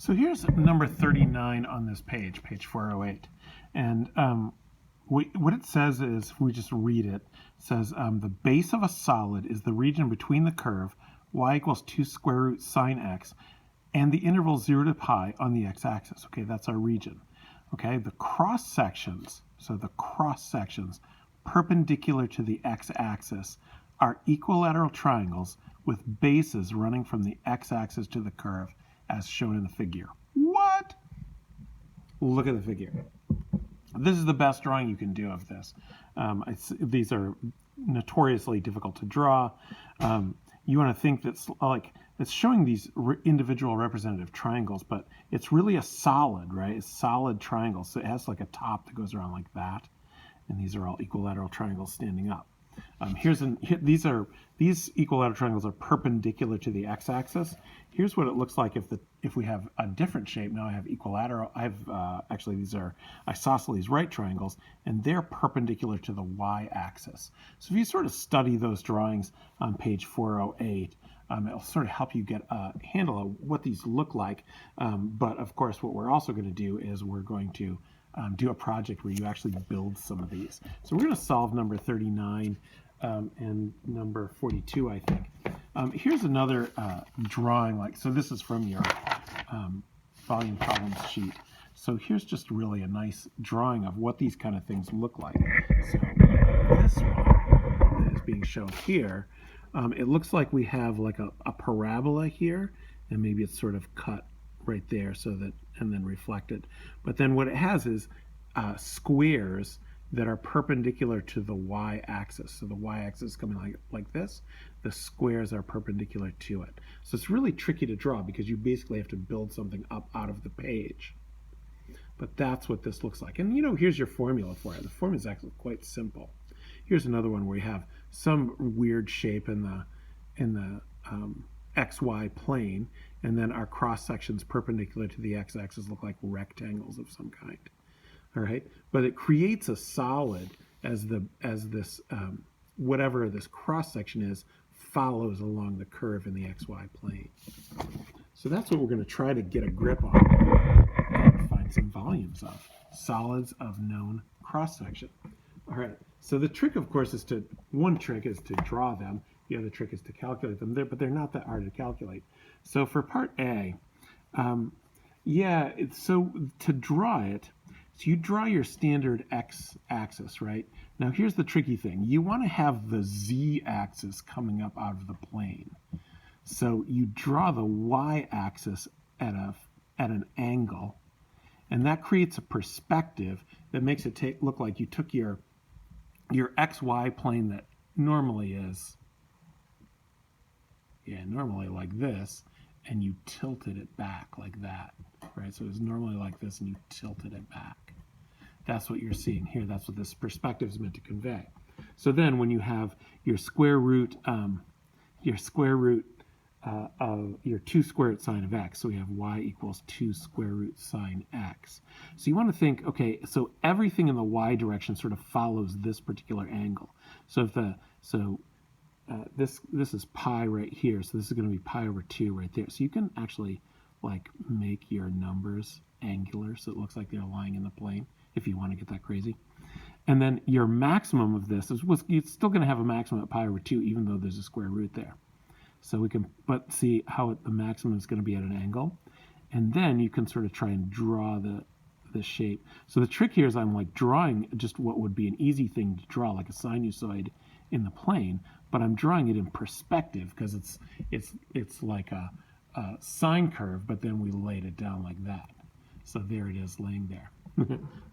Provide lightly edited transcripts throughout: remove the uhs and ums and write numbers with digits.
So here's number 39 on this page, page 408. And what it says is, if we just read it, it says the base of a solid is the region between the curve y equals 2 square root sine x and the interval 0 to pi on the x-axis. Okay, that's our region. Okay, the cross sections, so the cross sections perpendicular to the x-axis are equilateral triangles with bases running from the x-axis to the curve as shown in the figure. What? Look at the figure. This is the best drawing you can do of this. These are notoriously difficult to draw. You want to think that's like it's showing these individual representative triangles, but it's really a solid, right? It's solid triangle. So it has like a top that goes around like that, and these are all equilateral triangles standing up. These equilateral triangles are perpendicular to the x-axis. Here's what it looks like if we have a different shape. Now I have equilateral. I have actually these are isosceles right triangles, and they're perpendicular to the y-axis. So if you sort of study those drawings on page 408, it'll sort of help you get a handle of what these look like. But of course, what we're also going to do is we're going to do a project where you actually build some of these. So we're going to solve number 39 and number 42, I think. Here's another drawing. So this is from your volume problems sheet. So here's just really a nice drawing of what these kind of things look like. So this one that is being shown here, it looks like we have like a parabola here, and maybe it's sort of cut right there so that, and then reflected. But then what it has is squares that are perpendicular to the y-axis. So the y-axis is coming like this. The squares are perpendicular to it. So it's really tricky to draw because you basically have to build something up out of the page. But that's what this looks like. And here's your formula for it. The formula is actually quite simple. Here's another one where you have some weird shape in the xy plane, and then our cross sections perpendicular to the x-axis look like rectangles of some kind. All right, but it creates a solid as this whatever this cross section is follows along the curve in the xy plane. So that's what we're going to try to get a grip on and find some volumes of solids of known cross section. All right, so the trick, of course, one trick is to draw them. The other trick is to calculate them, but they're not that hard to calculate. So for part A, so to draw it, so you draw your standard x-axis, right? Now here's the tricky thing. You want to have the z-axis coming up out of the plane. So you draw the y-axis at an angle, and that creates a perspective that makes it look like you took your xy plane that normally is normally like this, and you tilted it back like that, right? So it's normally like this, and you tilted it back. That's what you're seeing here. That's what this perspective is meant to convey. So then when you have your square root of your 2 square root sine of x, so we have y equals 2 square root sine x. So you want to think, okay, so everything in the y direction sort of follows this particular angle. So this is pi right here, so this is going to be pi over 2 right there. So you can actually make your numbers angular so it looks like they're lying in the plane if you want to get that crazy. And then your maximum of this it's still going to have a maximum at pi over 2 even though there's a square root there. So we can see how the maximum is going to be at an angle. And then you can sort of try and draw the shape. So the trick here is I'm drawing just what would be an easy thing to draw, like a sinusoid in the plane, but I'm drawing it in perspective because it's like a sine curve, but then we laid it down like that. So there it is laying there.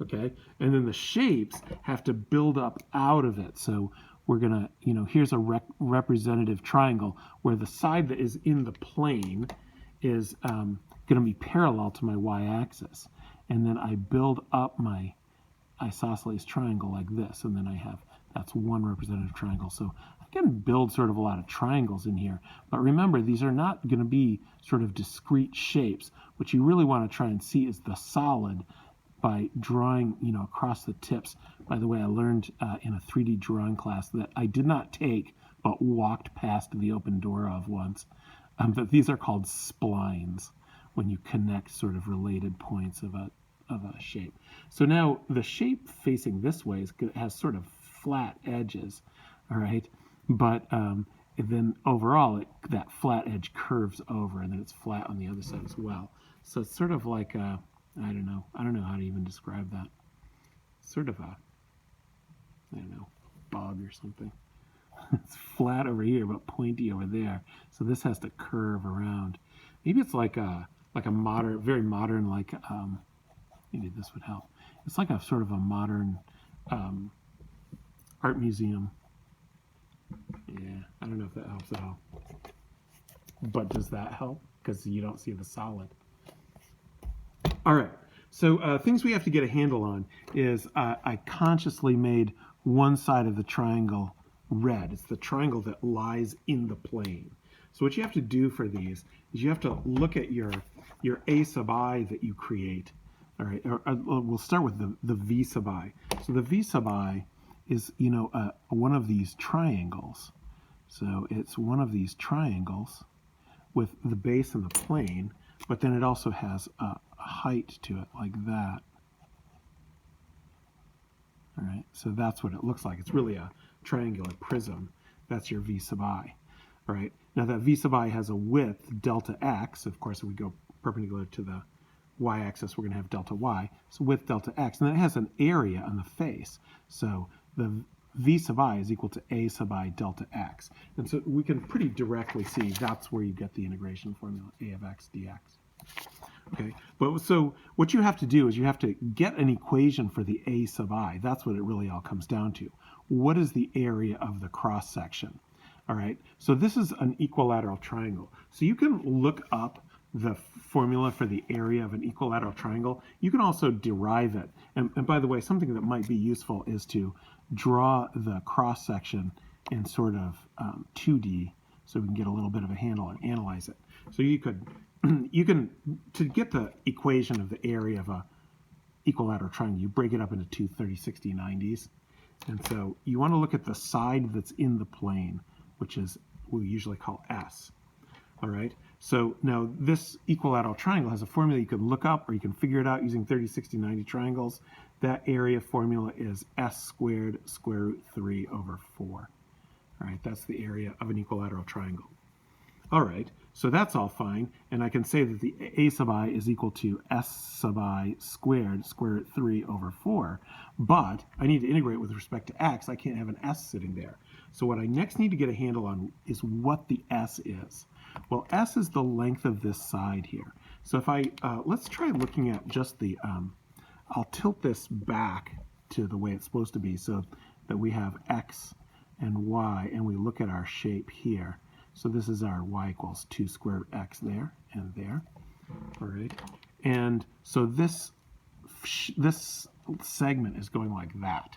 Okay, and then the shapes have to build up out of it. So we're gonna, here's a representative triangle where the side that is in the plane is gonna be parallel to my y-axis, and then I build up my isosceles triangle like this, and then that's one representative triangle. So I can build sort of a lot of triangles in here, but remember, these are not going to be sort of discrete shapes. What you really want to try and see is the solid by drawing, across the tips. By the way, I learned in a 3D drawing class that I did not take, but walked past the open door of once, that these are called splines, when you connect sort of related points of a shape. So now the shape facing this way has sort of flat edges, all right? But then overall, that flat edge curves over, and then it's flat on the other side as well. So it's sort of like a, I don't know how to even describe that. Sort of a, I don't know, bog or something. It's flat over here, but pointy over there. So this has to curve around. Maybe it's like a modern, very modern, like maybe this would help. It's like a sort of a modern art museum. Yeah, I don't know if that helps at all. But does that help? Because you don't see the solid. All right. So things we have to get a handle on is I consciously made one side of the triangle red. It's the triangle that lies in the plane. So what you have to do for these is you have to look at your A sub I that you create. All right, we'll start with the V sub I. So the V sub I is, you know, one of these triangles. So it's one of these triangles with the base and the plane, but then it also has a height to it like that. All right, so that's what it looks like. It's really a triangular prism. That's your V sub I. All right, now that V sub I has a width, delta x. Of course, if we go perpendicular to the y-axis, we're going to have delta y. So width delta x, and then it has an area on the face. So the V sub I is equal to A sub I delta x. And so we can pretty directly see that's where you get the integration formula, A of x dx. Okay, but so what you have to do is you have to get an equation for the A sub I. That's what it really all comes down to. What is the area of the cross section? All right, so this is an equilateral triangle. So you can look up the formula for the area of an equilateral triangle. You can also derive it. And by the way, something that might be useful is to draw the cross section in sort of 2D so we can get a little bit of a handle and analyze it. So you can, to get the equation of the area of a equilateral triangle, you break it up into two 30, 60, 90s. And so you want to look at the side that's in the plane, which is what we usually call S. All right, so now this equilateral triangle has a formula you can look up, or you can figure it out using 30, 60, 90 triangles. That area formula is S squared square root 3 over 4. All right, that's the area of an equilateral triangle. All right, so that's all fine, and I can say that the A sub I is equal to S sub I squared square root 3 over 4, but I need to integrate with respect to x. I can't have an S sitting there. So what I next need to get a handle on is what the S is. Well, S is the length of this side here. So if I, let's try looking at just the, I'll tilt this back to the way it's supposed to be so that we have X and Y, and we look at our shape here. So this is our Y equals 2 square root X there and there, all right? And so this segment is going like that.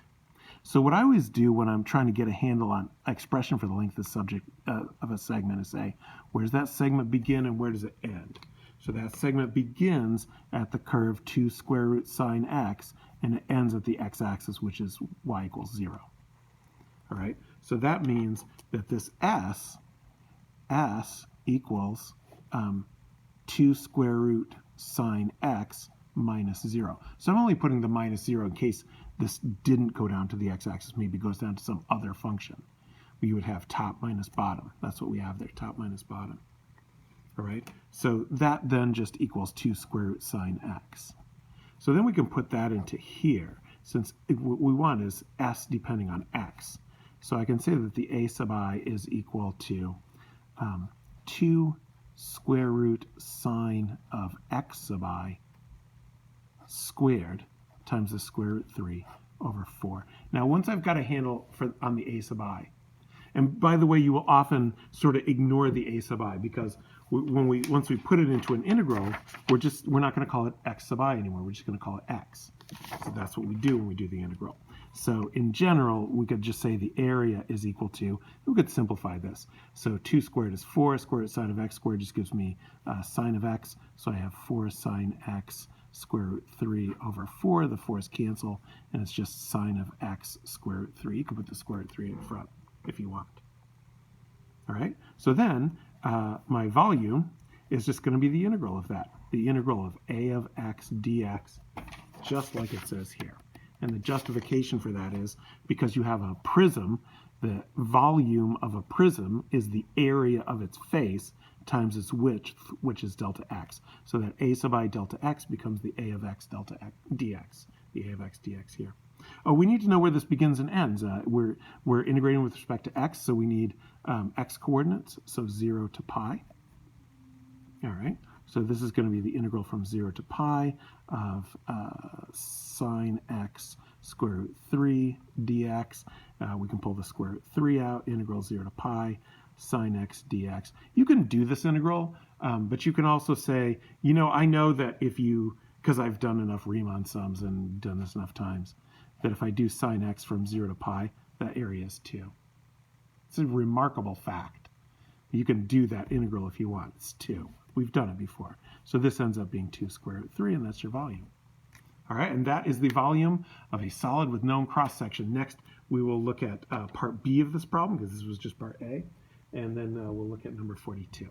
So what I always do when I'm trying to get a handle on expression for the length of the subject of a segment is say, where does that segment begin and where does it end? So that segment begins at the curve 2 square root sine x, and it ends at the x-axis, which is y equals 0. All right, so that means that this S equals 2 square root sine x minus 0. So I'm only putting the minus 0 in case this didn't go down to the x-axis, maybe goes down to some other function. We would have top minus bottom. That's what we have there, top minus bottom. All right, so that then just equals 2 square root sine x. So then we can put that into here, since what we want is s depending on x. So I can say that the a sub I is equal to 2 square root sine of x sub I squared times the square root 3 over 4. Now, once I've got a handle on the a sub I, and by the way, you will often sort of ignore the a sub I because once we put it into an integral, we're not going to call it x sub I anymore. We're just going to call it x. So that's what we do when we do the integral. So in general, we could just say the area is equal to, we could simplify this. So 2 squared is 4, square root sine of x squared just gives me sine of x. So I have 4 sine x square root 3 over 4. The 4's cancel, and it's just sine of x square root 3. You can put the square root 3 in front if you want. All right, so then my volume is just going to be the integral of that. the integral of a of x dx, just like it says here. And the justification for that is because you have a prism, the volume of a prism is the area of its face times its width, which is delta x. So that a sub I delta x becomes the a of x delta x dx, the a of x dx here. Oh, we need to know where this begins and ends. We're integrating with respect to x, so we need x coordinates, so 0 to pi. All right, so this is going to be the integral from 0 to pi of sine x square root 3 dx. We can pull the square root 3 out, integral 0 to pi sine x dx. You can do this integral, but you can also say, you know, I know that if you, because I've done enough Riemann sums and done this enough times, that if I do sine x from 0 to pi, that area is 2. It's a remarkable fact. You can do that integral if you want. It's 2. We've done it before. So this ends up being 2 square root 3, and that's your volume. All right, and that is the volume of a solid with known cross-section. Next, we will look at part B of this problem, because this was just part A, and then we'll look at number 42.